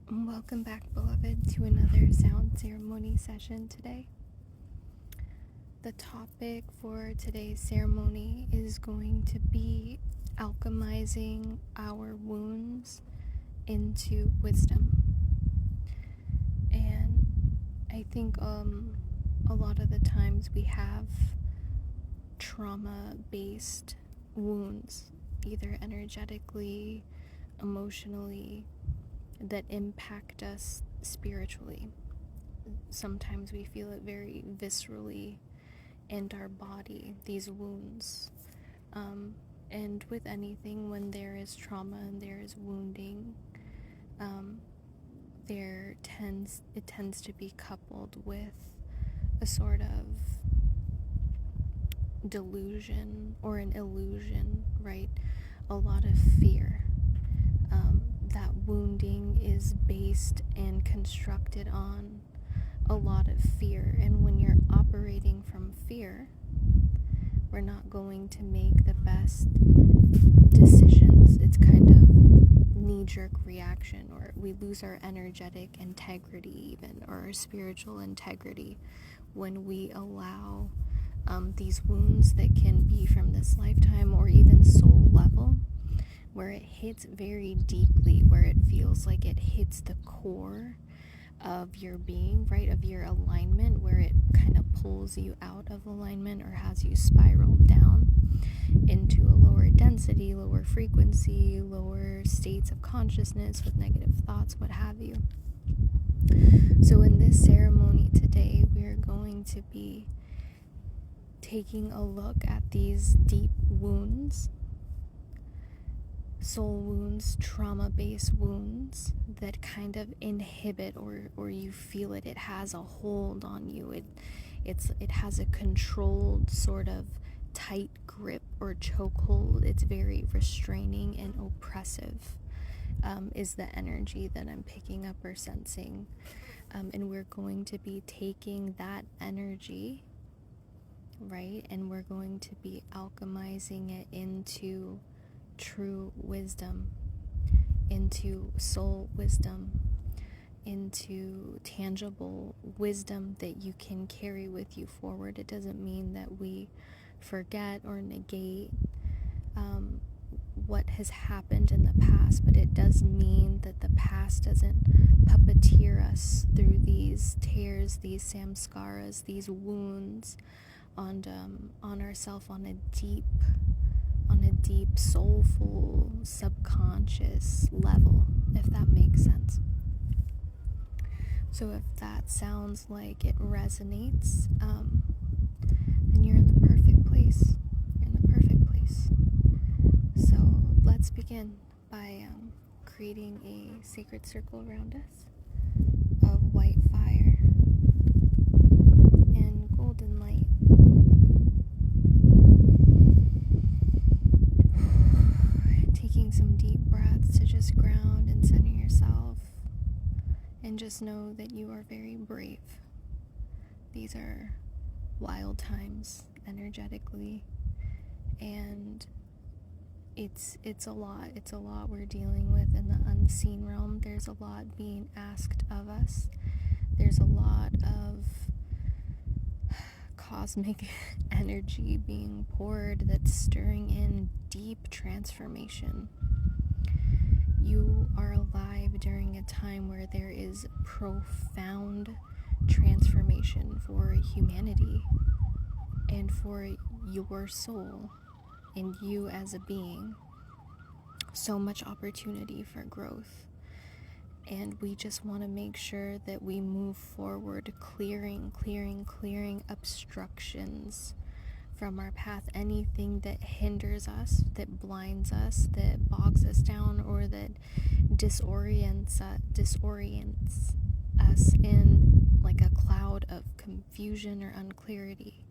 Welcome back, beloved, to another sound ceremony session today. The topic for today's ceremony is going to be alchemizing our wounds into wisdom. And I think a lot of the times we have trauma-based wounds, either energetically, emotionally, that impact us spiritually. Sometimes we feel it very viscerally in our body, these wounds. And with anything, when there is trauma and there is wounding, it tends to be coupled with a sort of delusion or an illusion, right? A lot of fear. That wounding is based and constructed on a lot of fear, and when you're operating from fear, we're not going to make the best decisions. It's kind of knee-jerk reaction, or we lose our energetic integrity even, or our spiritual integrity, when we allow these wounds that can be from this lifetime or even soul level, where it hits very deeply, where it feels like it hits the core of your being, right, of your alignment, where it kind of pulls you out of alignment or has you spiral down into a lower density, lower frequency, lower states of consciousness with negative thoughts, what have you. So in this ceremony today, we are going to be taking a look at these deep wounds, soul wounds, trauma-based wounds that kind of inhibit or you feel it has a hold on you. It has a controlled sort of tight grip or chokehold. It's very restraining and oppressive, is the energy that I'm picking up or sensing. And we're going to be taking that energy, right, and we're going to be alchemizing it into true wisdom, into soul wisdom, into tangible wisdom that you can carry with you forward. It doesn't mean that we forget or negate what has happened in the past, but it does mean that the past doesn't puppeteer us through these tears, these samskaras, these wounds on ourselves on a deep, soulful, subconscious level, if that makes sense. So if that sounds like it resonates, then you're in the perfect place. You're in the perfect place. So let's begin by creating a sacred circle around us of white fire and golden light. Taking some deep breaths to just ground and center yourself, and just know that you are very brave. These are wild times energetically, and it's a lot we're dealing with in the unseen realm. There's a lot being asked of us. There's a lot of cosmic energy being poured that's stirring in deep transformation. You are alive during a time where there is profound transformation for humanity and for your soul and you as a being. So much opportunity for growth. And we just want to make sure that we move forward, clearing obstructions from our path, anything that hinders us, that blinds us, that bogs us down, or that disorients us in like a cloud of confusion or unclarity,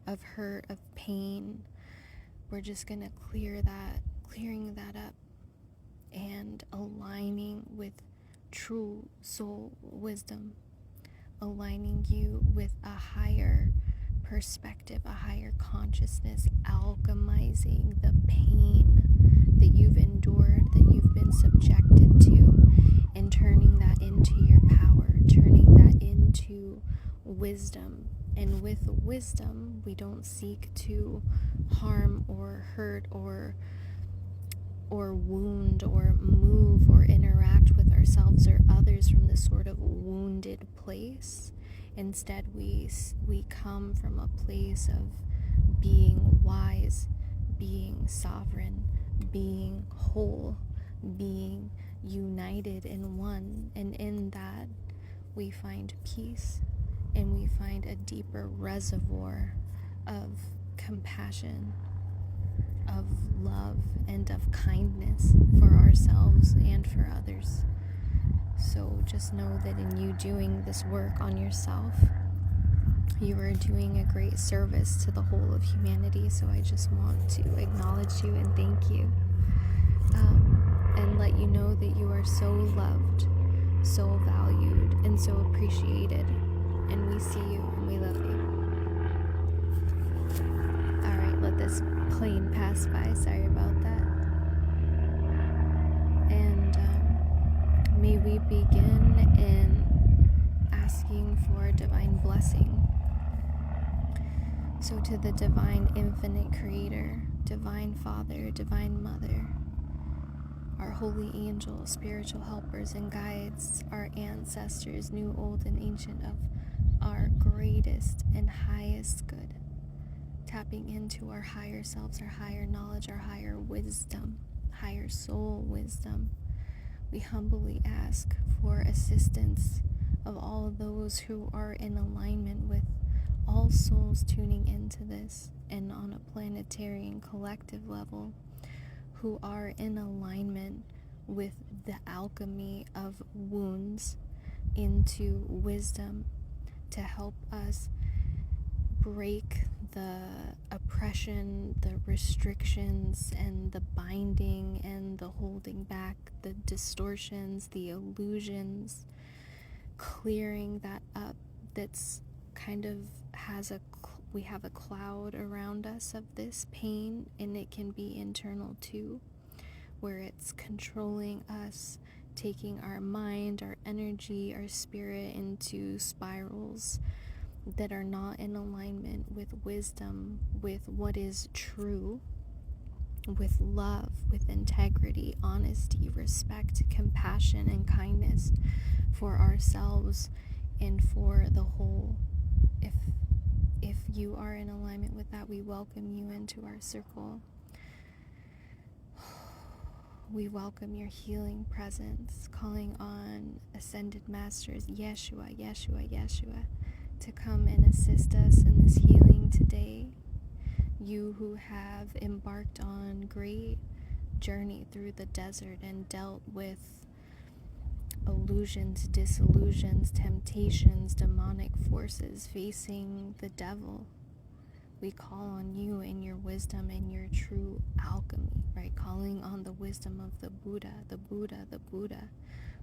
of hurt, of pain. We're just gonna clearing that up and aligning with true soul wisdom, aligning you with a higher perspective, a higher consciousness, alchemizing the pain that you've endured, that you've been subjected to, and turning that into wisdom. We don't seek to harm or hurt or wound or move or interact with ourselves or others from this sort of wounded place. Instead, we come from a place of being wise, being sovereign, being whole, being united in one. And in that, we find peace, and we find a deeper reservoir of compassion, of love, and of kindness for ourselves and for others. So just know that in you doing this work on yourself, you are doing a great service to the whole of humanity. So I just want to acknowledge you and thank you, and let you know that you are so loved, so valued, and so appreciated. And we see you and we love you. Alright, let this plane pass by. Sorry about that. And may we begin in asking for divine blessing. So to the divine infinite creator, divine father, divine mother, our holy angels, spiritual helpers and guides, our ancestors, new, old, and ancient, of our greatest and highest good, tapping into our higher selves, our higher knowledge, our higher wisdom, higher soul wisdom. We humbly ask for assistance of all of those who are in alignment with all souls tuning into this, and on a planetary and collective level, who are in alignment with the alchemy of wounds into wisdom, to help us break the oppression, the restrictions, and the binding, and the holding back, the distortions, the illusions, clearing that up. That's kind of we have a cloud around us of this pain, and it can be internal too, where it's controlling us, taking our mind, our energy, our spirit into spirals that are not in alignment with wisdom, with what is true, with love, with integrity, honesty, respect, compassion, and kindness for ourselves and for the whole. If you are in alignment with that, we welcome you into our circle. We welcome your healing presence, calling on ascended masters, Yeshua, Yeshua, Yeshua, to come and assist us in this healing today. You who have embarked on great journey through the desert and dealt with illusions, disillusions, temptations, demonic forces, facing the devil. We call on you and your wisdom and your true alchemy, right? Calling on the wisdom of the Buddha,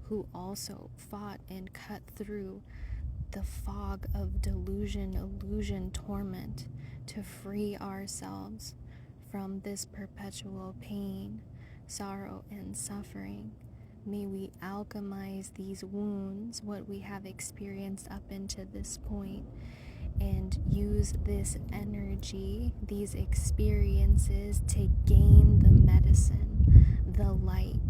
who also fought and cut through the fog of delusion, illusion, torment, to free ourselves from this perpetual pain, sorrow, and suffering. May we alchemize these wounds, what we have experienced up into this point, and use this energy, these experiences, to gain the medicine, the light,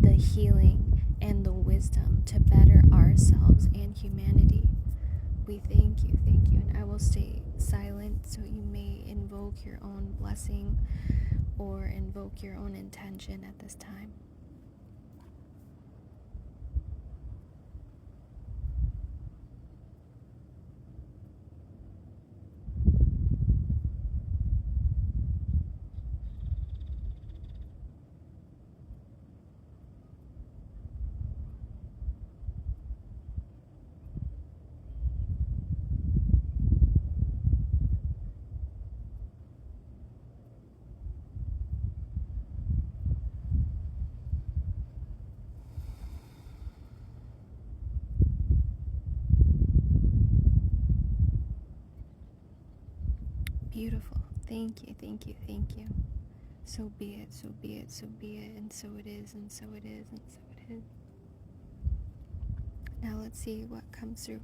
the healing, and the wisdom to better ourselves and humanity. We thank you, and I will stay silent so you may invoke your own blessing or invoke your own intention at this time. Beautiful. Thank you. So be it, so be it, so be it, and so it is, and so it is, and so it is. Now let's see what comes through.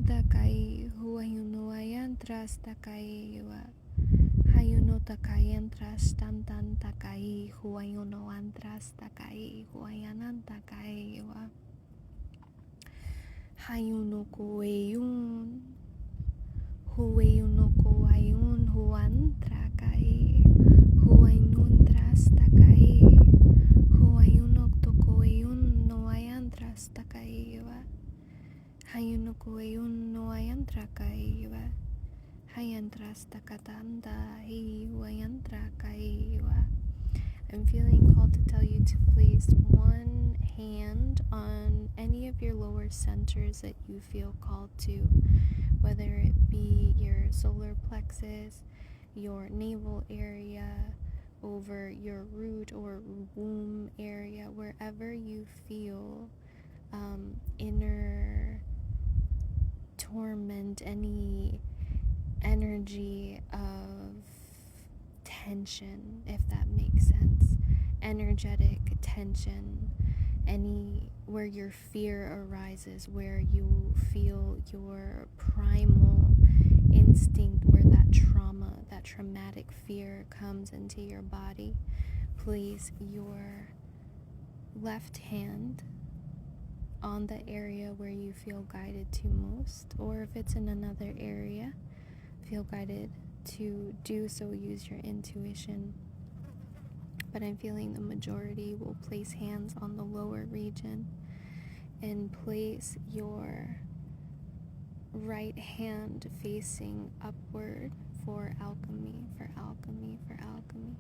Takai huayuno ayantras takai wa hayuno takai entras tantan takai huayuno antras takai huayanan takai wa hayuno kueyun huayuno kuayun huantra kai huayun tras takai huayuno tokueyun no ayantras takai wa hayuno kueyun no ayantra kaiwa hayantras takatanda hiwayantra kaiwa. I'm feeling called to tell you to place one hand on any of your lower centers that you feel called to, whether it be your solar plexus, your navel area, over your root or womb area, wherever you feel inner torment, any energy of tension, if that makes sense, energetic tension, any where your fear arises, where you feel your primal instinct, where that trauma, that traumatic fear comes into your body. Place your left hand on the area where you feel guided to most, or if it's in another area, feel guided to do so, use your intuition. But I'm feeling the majority will place hands on the lower region and place your right hand facing upward for alchemy, for alchemy, for alchemy.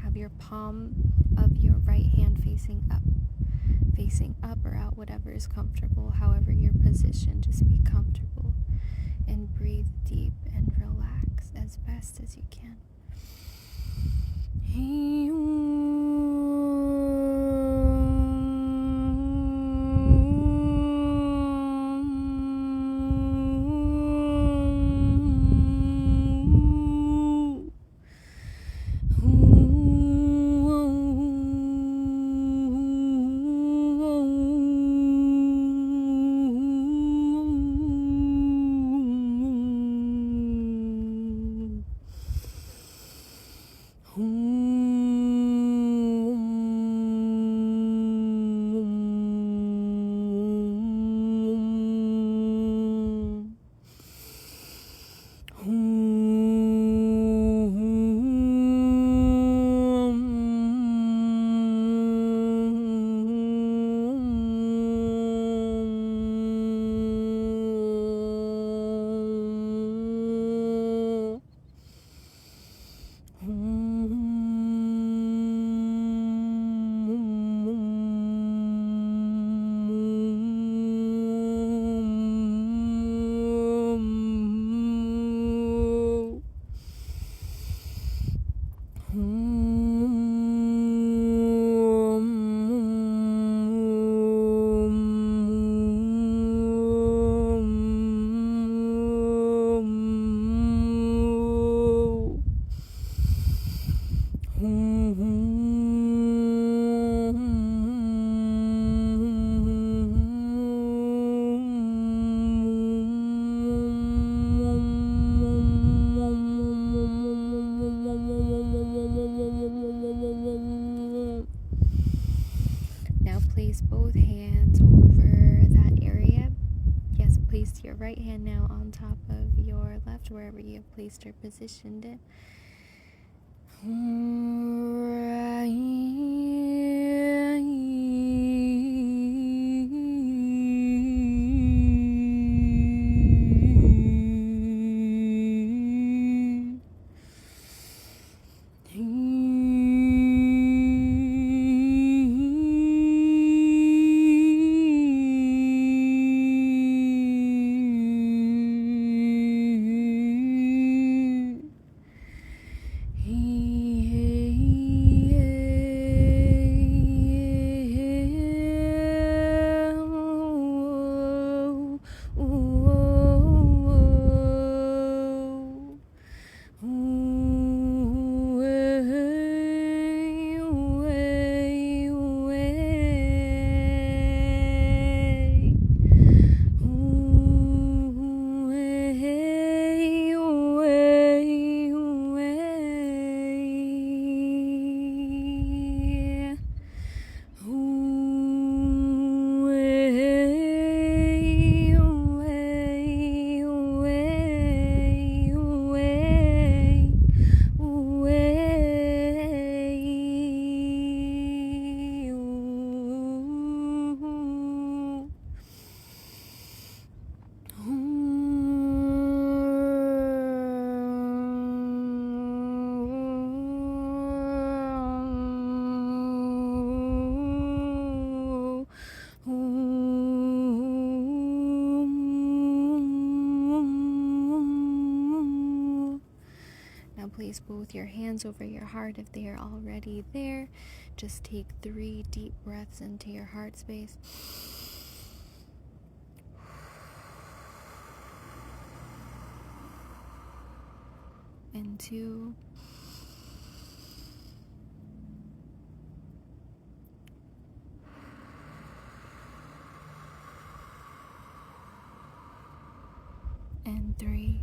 Have your palm of your right hand facing up or out, whatever is comfortable, however you're positioned, just be comfortable and breathe deep and relax as best as you can. Place both hands over that area. Yes, place your right hand now on top of your left, wherever you have placed or positioned it. place both your hands over your heart if they are already there. Just take 3 deep breaths into your heart space. And 2. And 3.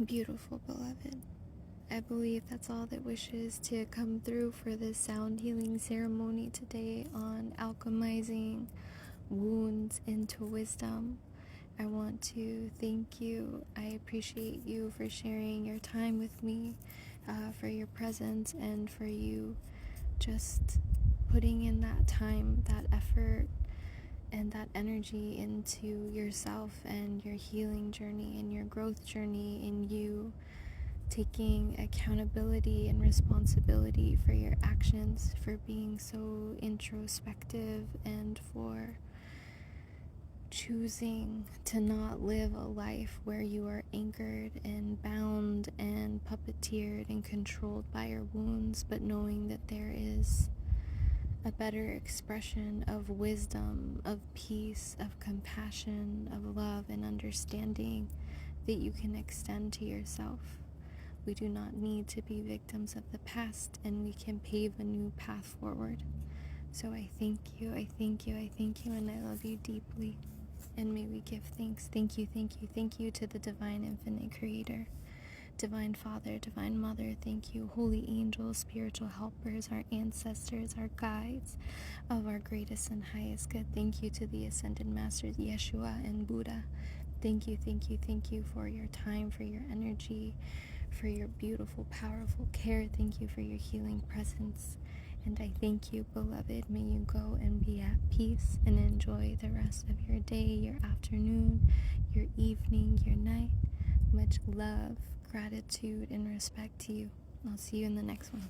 Beautiful, beloved. I believe that's all that wishes to come through for this sound healing ceremony today on alchemizing wounds into wisdom. I want to thank you. I appreciate you for sharing your time with me, for your presence, and for you just putting in that time, that effort, and that energy into yourself and your healing journey and your growth journey, in you taking accountability and responsibility for your actions, for being so introspective, and for choosing to not live a life where you are anchored and bound and puppeteered and controlled by your wounds, but knowing that there is a better expression of wisdom, of peace, of compassion, of love and understanding that you can extend to yourself. We do not need to be victims of the past, and we can pave a new path forward. So I thank you, I thank you, I thank you, and I love you deeply. And may we give thanks. Thank you, thank you, thank you to the Divine Infinite Creator, Divine Father, Divine Mother. Thank you, holy angels, spiritual helpers, our ancestors, our guides of our greatest and highest good. Thank you to the Ascended Masters, Yeshua and Buddha. Thank you, thank you, thank you for your time, for your energy, for your beautiful, powerful care. Thank you for your healing presence. And I thank you, beloved. May you go and be at peace and enjoy the rest of your day, your afternoon, your evening, your night. Much love, gratitude, and respect to you. I'll see you in the next one.